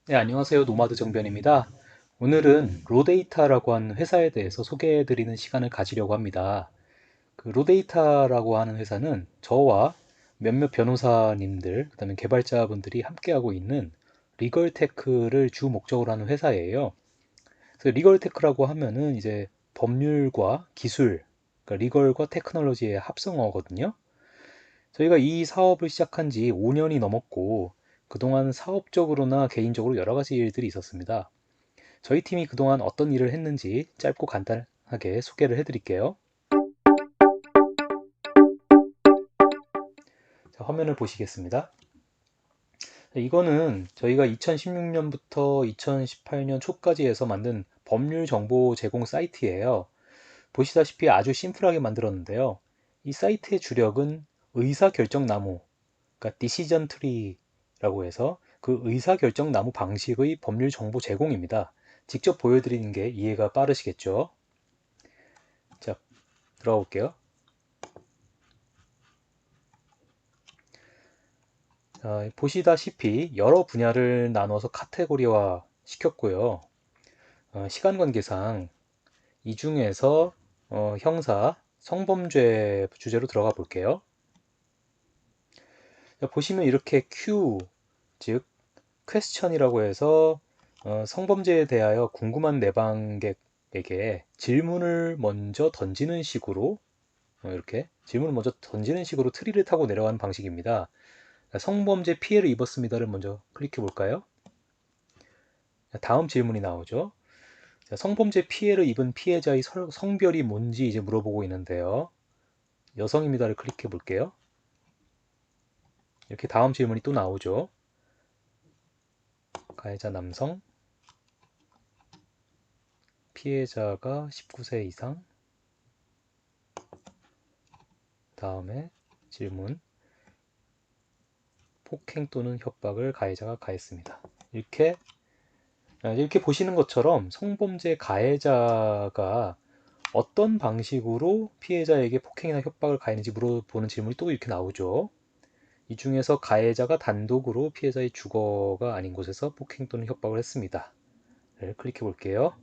네, 안녕하세요. 노마드 정변입니다. 오늘은 로데이터라고 하는 회사에 대해서 소개해 드리는 시간을 가지려고 합니다. 그 로데이터라고 하는 회사는 저와 몇몇 변호사님들, 그다음에 개발자분들이 함께하고 있는 리걸테크를 주 목적으로 하는 회사예요. 그래서 리걸테크라고 하면은 이제 법률과 기술, 그러니까 리걸과 테크놀로지의 합성어거든요. 저희가 이 사업을 시작한 지 5년이 넘었고, 그동안 사업적으로나 개인적으로 여러 가지 일들이 있었습니다. 저희 팀이 그동안 어떤 일을 했는지 짧고 간단하게 소개를 해드릴게요. 자, 화면을 보시겠습니다. 이거는 저희가 2016년부터 2018년 초까지 해서 만든 법률 정보 제공 사이트예요. 보시다시피 아주 심플하게 만들었는데요. 이 사이트의 주력은 의사결정 나무, 그러니까 디시전 트리라고 해서 그 의사결정 나무 방식의 법률 정보 제공입니다. 직접 보여드리는 게 이해가 빠르시겠죠? 자, 들어가 볼게요. 보시다시피 여러 분야를 나눠서 카테고리화 시켰고요. 시간 관계상 이 중에서 형사, 성범죄 주제로 들어가 볼게요. 보시면 이렇게 Q, 즉 퀘스천이라고 해서 성범죄에 대하여 궁금한 내방객에게 질문을 먼저 던지는 식으로 이렇게 질문을 먼저 던지는 식으로 트리를 타고 내려가는 방식입니다. 성범죄 피해를 입었습니다를 먼저 클릭해 볼까요? 다음 질문이 나오죠. 성범죄 피해를 입은 피해자의 성별이 뭔지 이제 물어보고 있는데요. 여성입니다를 클릭해 볼게요. 이렇게 다음 질문이 또 나오죠. 가해자 남성, 피해자가 19세 이상, 다음에 질문, 폭행 또는 협박을 가해자가 가했습니다. 이렇게 보시는 것처럼 성범죄 가해자가 어떤 방식으로 피해자에게 폭행이나 협박을 가했는지 물어보는 질문이 또 이렇게 나오죠. 이 중에서 가해자가 단독으로 피해자의 주거가 아닌 곳에서 폭행 또는 협박을 했습니다. 를 클릭해 볼게요.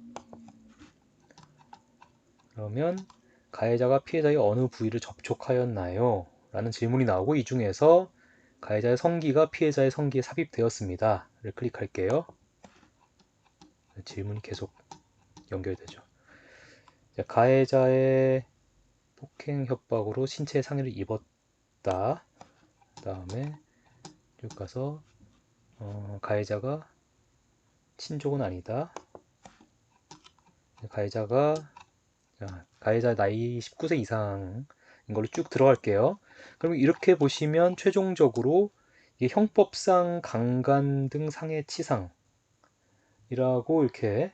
그러면 가해자가 피해자의 어느 부위를 접촉하였나요? 라는 질문이 나오고 이 중에서 가해자의 성기가 피해자의 성기에 삽입되었습니다. 를 클릭할게요. 질문이 계속 연결되죠. 가해자의 폭행 협박으로 신체 상해를 입었다. 그 다음에 쭉 가서 가해자가 친족은 아니다. 가해자가 가해자 나이 19세 이상인 걸로 쭉 들어갈게요. 그럼 이렇게 보시면 최종적으로 이게 형법상 강간 등 상해치상이라고 이렇게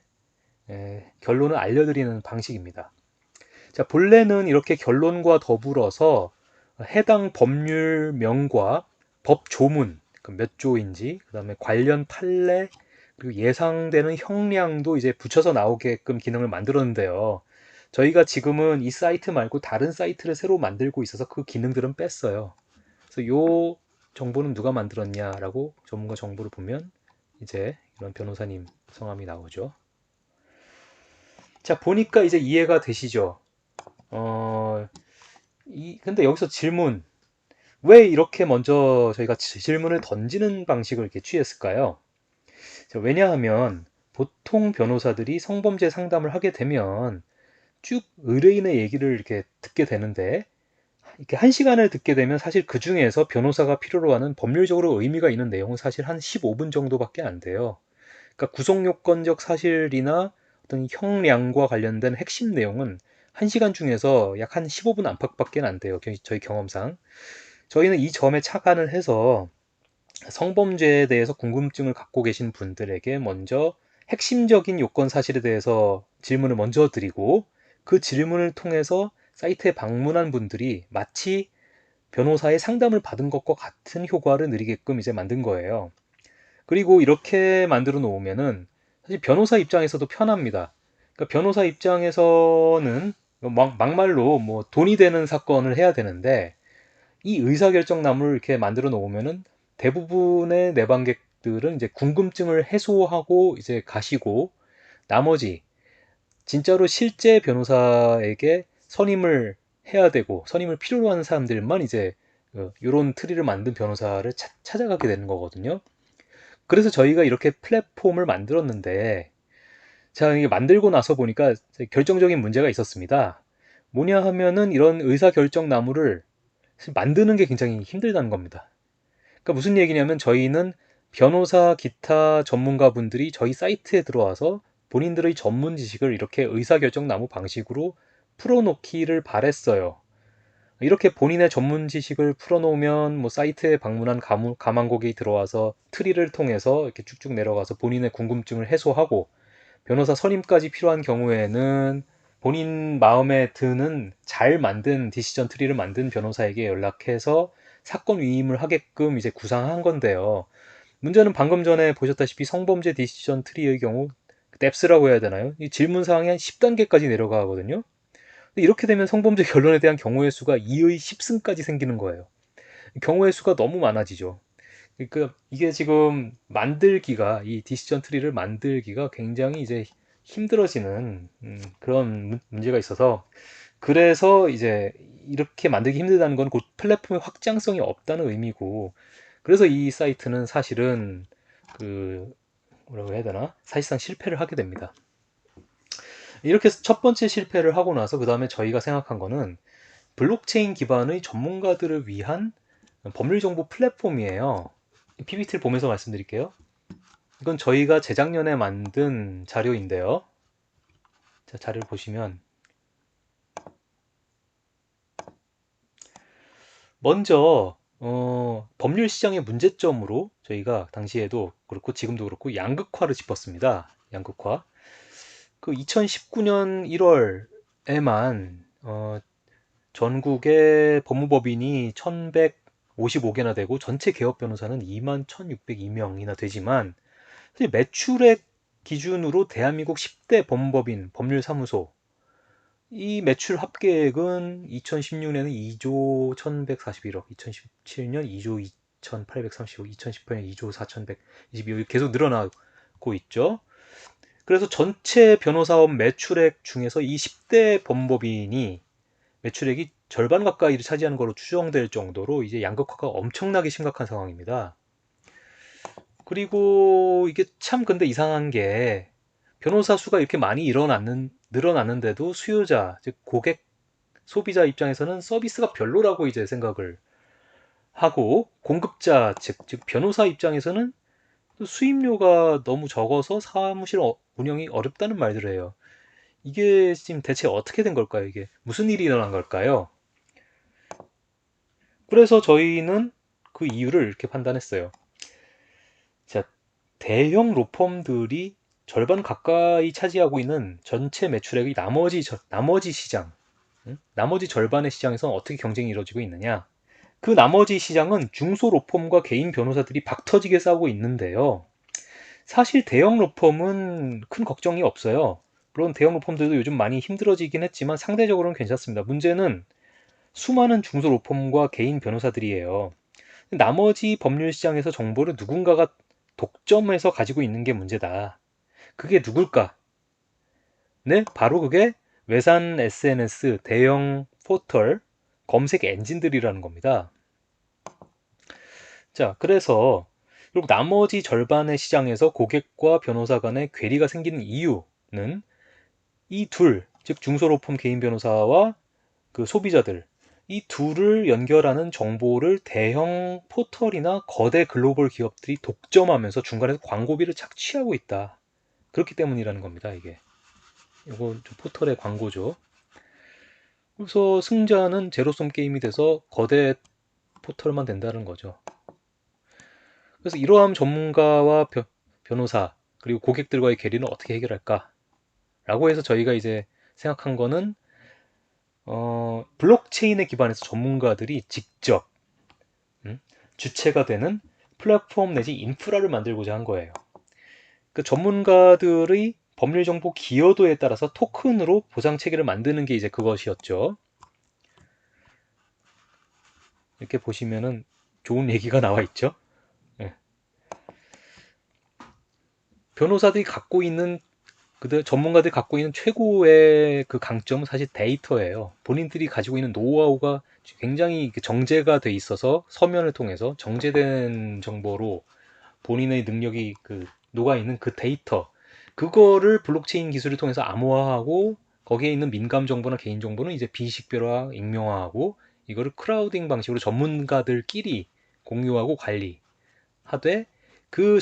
결론을 알려드리는 방식입니다. 자, 본래는 이렇게 결론과 더불어서 해당 법률명과 법조문, 몇 조인지, 그 다음에 관련 판례, 그리고 예상되는 형량도 이제 붙여서 나오게끔 기능을 만들었는데요. 저희가 지금은 이 사이트 말고 다른 사이트를 새로 만들고 있어서 그 기능들은 뺐어요. 그래서 요 정보는 누가 만들었냐라고 전문가 정보를 보면 이제 이런 변호사님 성함이 나오죠. 자, 보니까 이제 이해가 되시죠? 어, 근데 여기서 질문. 왜 이렇게 먼저 저희가 질문을 던지는 방식을 이렇게 취했을까요? 왜냐하면 보통 변호사들이 성범죄 상담을 하게 되면 쭉 의뢰인의 얘기를 이렇게 듣게 되는데 이렇게 한 시간을 듣게 되면 사실 그 중에서 변호사가 필요로 하는 법률적으로 의미가 있는 내용은 사실 한 15분 정도밖에 안 돼요. 그러니까 구속요건적 사실이나 어떤 형량과 관련된 핵심 내용은 1시간 중에서 약 한 15분 안팎밖에 안 돼요. 저희 경험상. 저희는 이 점에 착안을 해서 성범죄에 대해서 궁금증을 갖고 계신 분들에게 먼저 핵심적인 요건 사실에 대해서 질문을 먼저 드리고 그 질문을 통해서 사이트에 방문한 분들이 마치 변호사의 상담을 받은 것과 같은 효과를 누리게끔 이제 만든 거예요. 그리고 이렇게 만들어 놓으면은 사실 변호사 입장에서도 편합니다. 그러니까 변호사 입장에서는 막말로 뭐 돈이 되는 사건을 해야 되는데 이 의사결정나무를 이렇게 만들어 놓으면은 대부분의 내방객들이 분들은 이제 궁금증을 해소하고 이제 가시고, 나머지 진짜로 실제 변호사에게 선임을 해야 되고 선임을 필요로 하는 사람들만 이제 이런 트리를 만든 변호사를 찾아가게 되는 거거든요. 그래서 저희가 이렇게 플랫폼을 만들었는데, 자, 이게 만들고 나서 보니까 결정적인 문제가 있었습니다. 뭐냐 하면은 이런 의사결정 나무를 만드는 게 굉장히 힘들다는 겁니다. 그러니까 무슨 얘기냐면, 저희는 변호사 기타 전문가분들이 저희 사이트에 들어와서 본인들의 전문 지식을 이렇게 의사결정 나무 방식으로 풀어놓기를 바랬어요. 이렇게 본인의 전문 지식을 풀어놓으면 뭐 사이트에 방문한 가망국이 들어와서 트리를 통해서 이렇게 쭉쭉 내려가서 본인의 궁금증을 해소하고, 변호사 선임까지 필요한 경우에는 본인 마음에 드는 잘 만든 디시전 트리를 만든 변호사에게 연락해서 사건 위임을 하게끔 이제 구상한 건데요. 문제는 방금 전에 보셨다시피 성범죄 디시전 트리의 경우, 뎁스라고 해야 되나요? 이 질문 사항이 한 10단계까지 내려가거든요. 이렇게 되면 성범죄 결론에 대한 경우의 수가 2의 10승까지 생기는 거예요. 경우의 수가 너무 많아지죠. 그러니까 이게 지금 만들기가, 이 디시전 트리를 만들기가 굉장히 이제 힘들어지는 그런 문제가 있어서, 그래서 이제 이렇게 만들기 힘들다는 건 곧 플랫폼의 확장성이 없다는 의미고, 그래서 이 사이트는 사실은 그 뭐라고 해야 되나, 사실상 실패를 하게 됩니다. 이렇게 해서 첫 번째 실패를 하고 나서 그 다음에 저희가 생각한 거는 블록체인 기반의 전문가들을 위한 법률 정보 플랫폼이에요. PPT를 보면서 말씀드릴게요. 이건 저희가 재작년에 만든 자료인데요. 자, 자료를 보시면 먼저 법률 시장의 문제점으로 저희가 당시에도 그렇고 지금도 그렇고 양극화를 짚었습니다. 양극화. 그 2019년 1월에만 전국의 법무법인이 1155개나 되고 전체 개업 변호사는 21,602명이나 되지만, 사실 매출액 기준으로 대한민국 10대 법무법인 법률사무소, 이 매출 합계액은 2016년에는 2조 1141억, 2017년 2조 2835억, 2018년 2조 4122억, 계속 늘어나고 있죠. 그래서 전체 변호사업 매출액 중에서 이 10대 법무법인이 매출액이 절반 가까이를 차지하는 것으로 추정될 정도로 이제 양극화가 엄청나게 심각한 상황입니다. 그리고 이게 참 근데 이상한 게, 변호사 수가 이렇게 많이 늘어났는데도 수요자, 즉 고객, 소비자 입장에서는 서비스가 별로라고 이제 생각을 하고, 공급자 즉 변호사 입장에서는 수임료가 너무 적어서 사무실 운영이 어렵다는 말들을 해요. 이게 지금 대체 어떻게 된 걸까요? 이게 무슨 일이 일어난 걸까요? 그래서 저희는 그 이유를 이렇게 판단했어요. 자, 대형 로펌들이 절반 가까이 차지하고 있는 전체 매출액의 나머지 시장, 나머지 절반의 시장에서 어떻게 경쟁이 이루어지고 있느냐? 그 나머지 시장은 중소 로펌과 개인 변호사들이 박터지게 싸우고 있는데요. 사실 대형 로펌은 큰 걱정이 없어요. 물론 대형 로펌들도 요즘 많이 힘들어지긴 했지만 상대적으로는 괜찮습니다. 문제는 수많은 중소 로펌과 개인 변호사들이에요. 나머지 법률 시장에서 정보를 누군가가 독점해서 가지고 있는 게 문제다. 그게 누굴까? 네, 바로 그게 외산 SNS, 대형 포털, 검색 엔진들이라는 겁니다. 자, 그래서 그리고 나머지 절반의 시장에서 고객과 변호사 간의 괴리가 생기는 이유는 이 둘, 즉 중소로펌 개인 변호사와 그 소비자들, 이 둘을 연결하는 정보를 대형 포털이나 거대 글로벌 기업들이 독점하면서 중간에서 광고비를 착취하고 있다. 그렇기 때문이라는 겁니다, 이게. 이거 포털의 광고죠. 그래서 승자는 제로섬 게임이 돼서 거대 포털만 된다는 거죠. 그래서 이러한 전문가와 변호사, 그리고 고객들과의 괴리는 어떻게 해결할까? 라고 해서 저희가 이제 생각한 거는 블록체인에 기반해서 전문가들이 직접 주체가 되는 플랫폼 내지 인프라를 만들고자 한 거예요. 그 전문가들의 법률 정보 기여도에 따라서 토큰으로 보상 체계를 만드는 게 이제 그것이었죠. 이렇게 보시면은 좋은 얘기가 나와 있죠. 네. 변호사들이 갖고 있는 그들 전문가들이 갖고 있는 최고의 그 강점은 사실 데이터예요. 본인들이 가지고 있는 노하우가 굉장히 정제가 돼 있어서 서면을 통해서 정제된 정보로 본인의 능력이 녹아 있는 그 데이터, 그거를 블록체인 기술을 통해서 암호화하고 거기에 있는 민감 정보나 개인 정보는 이제 비식별화, 익명화하고 이거를 크라우딩 방식으로 전문가들끼리 공유하고 관리하되 그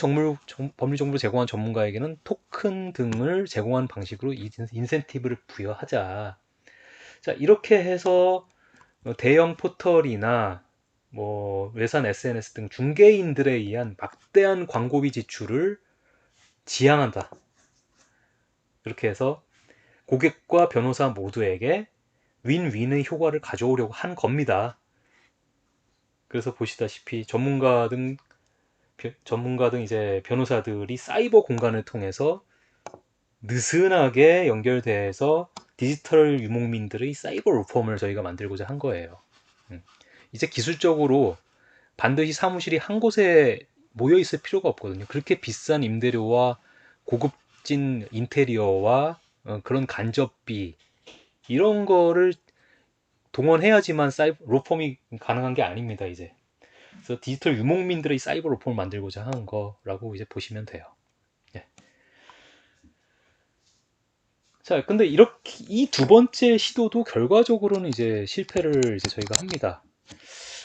법률 정보를 제공한 전문가에게는 토큰 등을 제공한 방식으로 인센티브를 부여하자. 자, 이렇게 해서 대형 포털이나 뭐 외산 SNS 등 중개인들에 의한 막대한 광고비 지출을 지양한다. 그렇게 해서 고객과 변호사 모두에게 윈윈의 효과를 가져오려고 한 겁니다. 그래서 보시다시피 전문가 등 이제 변호사들이 사이버 공간을 통해서 느슨하게 연결돼서 디지털 유목민들의 사이버 로펌을 저희가 만들고자 한 거예요. 이제 기술적으로 반드시 사무실이 한 곳에 모여 있을 필요가 없거든요. 그렇게 비싼 임대료와 고급진 인테리어와 그런 간접비 이런 거를 동원해야지만 로펌이 가능한 게 아닙니다. 이제 그래서 디지털 유목민들의 사이버 로펌을 만들고자 하는 거라고 이제 보시면 돼요. 예. 자, 근데 이렇게 이 두 번째 시도도 결과적으로는 이제 실패를 이제 저희가 합니다.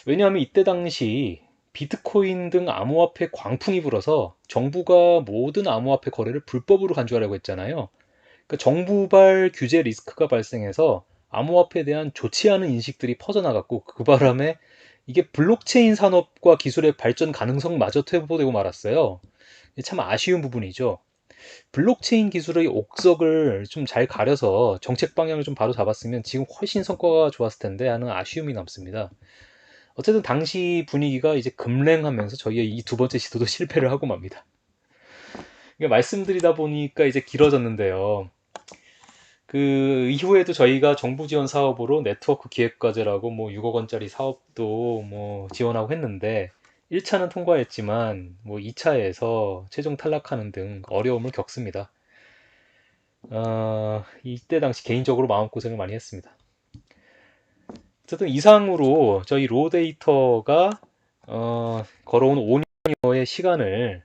왜냐하면 이때 당시 비트코인 등 암호화폐 광풍이 불어서 정부가 모든 암호화폐 거래를 불법으로 간주하려고 했잖아요. 그러니까 정부발 규제 리스크가 발생해서 암호화폐에 대한 좋지 않은 인식들이 퍼져나갔고 그 바람에 이게 블록체인 산업과 기술의 발전 가능성마저 퇴보되고 말았어요. 참 아쉬운 부분이죠. 블록체인 기술의 옥석을 좀 잘 가려서 정책 방향을 좀 바로 잡았으면 지금 훨씬 성과가 좋았을 텐데 하는 아쉬움이 남습니다. 어쨌든 당시 분위기가 이제 급랭하면서 저희의 이 두 번째 시도도 실패를 하고 맙니다. 그러니까 말씀드리다 보니까 이제 길어졌는데요. 그 이후에도 저희가 정부 지원 사업으로 네트워크 기획과제라고 뭐 6억 원짜리 사업도 뭐 지원하고 했는데 1차는 통과했지만 뭐 2차에서 최종 탈락하는 등 어려움을 겪습니다. 이때 당시 개인적으로 마음고생을 많이 했습니다. 어쨌든 이상으로 저희 로데이터가 걸어온 5년여의 시간을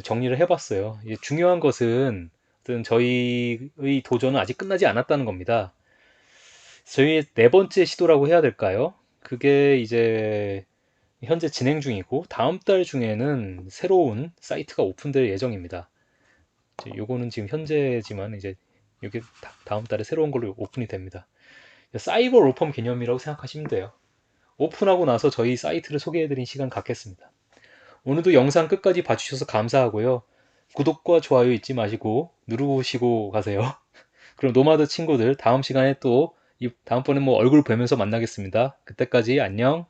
정리를 해봤어요. 중요한 것은 어떤 저희의 도전은 아직 끝나지 않았다는 겁니다. 저희의 네 번째 시도라고 해야 될까요? 그게 이제 현재 진행 중이고 다음 달 중에는 새로운 사이트가 오픈될 예정입니다. 요거는 지금 현재지만 이제 이게 다음 달에 새로운 걸로 오픈이 됩니다. 사이버 로펌 개념이라고 생각하시면 돼요. 오픈하고 나서 저희 사이트를 소개해드린 시간 갖겠습니다. 오늘도 영상 끝까지 봐주셔서 감사하고요. 구독과 좋아요 잊지 마시고 누르시고 가세요. 그럼 노마드 친구들 다음 시간에 또 다음번에 뭐 얼굴 뵈면서 만나겠습니다. 그때까지 안녕.